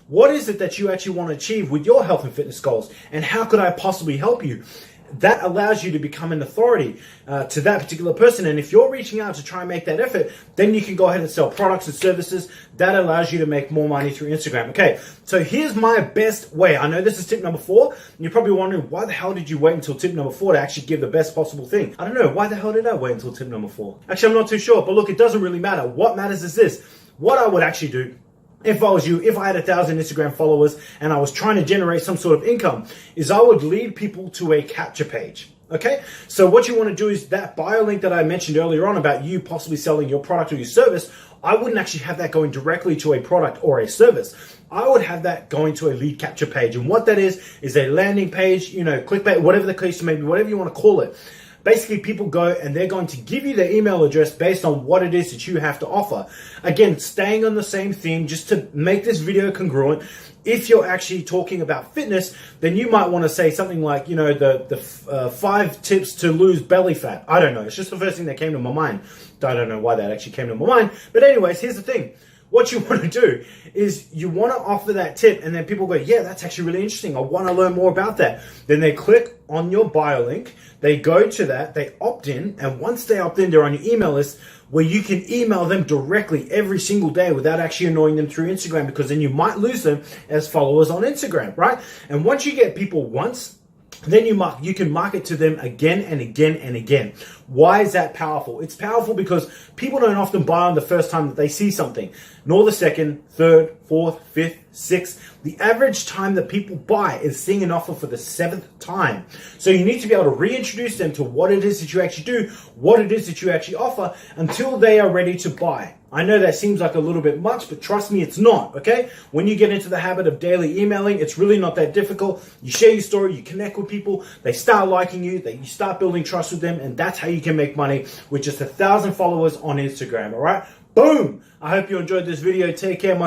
What is it that you actually want to achieve with your health and fitness goals? And how could I possibly help you? That allows you to become an authority to that particular person. And if you're reaching out to try and make that effort, then you can go ahead and sell products and services. That allows you to make more money through Instagram. Okay, so here's my best way. I know this is tip number 4. And you're probably wondering, why the hell did you wait until tip number 4 to actually give the best possible thing? I don't know. Why the hell did I wait until tip number 4? Actually, I'm not too sure. But look, it doesn't really matter. What matters is this. What I would actually do, if I was you, if I had 1,000 Instagram followers and I was trying to generate some sort of income, is I would lead people to a capture page. Okay, so what you want to do is that bio link that I mentioned earlier on about you possibly selling your product or your service, I wouldn't actually have that going directly to a product or a service. I would have that going to a lead capture page. And what that is a landing page, clickbait, whatever the case may be, whatever you want to call it. Basically, people go and they're going to give you their email address based on what it is that you have to offer. Again, staying on the same theme, just to make this video congruent. If you're actually talking about fitness, then you might want to say something like, the 5 tips to lose belly fat. I don't know. It's just the first thing that came to my mind. I don't know why that actually came to my mind. But anyways, here's the thing. What you want to do is you want to offer that tip, and then people go, yeah, that's actually really interesting. I want to learn more about that. Then they click on your bio link, they go to that, they opt in, and once they opt in, they're on your email list where you can email them directly every single day without actually annoying them through Instagram, because then you might lose them as followers on Instagram, right? And once you get people once, then you can market to them again and again and again. Why is that powerful? It's powerful because people don't often buy on the first time that they see something, nor the second, third, fourth, fifth, sixth. The average time that people buy is seeing an offer for the 7th time. So you need to be able to reintroduce them to what it is that you actually do, what it is that you actually offer, until they are ready to buy. I know that seems like a little bit much, but trust me, it's not, okay? When you get into the habit of daily emailing, it's really not that difficult. You share your story, you connect with people, they start liking you, you start building trust with them, and that's how you can make money with just 1,000 followers on Instagram, all right? Boom! I hope you enjoyed this video. Take care, my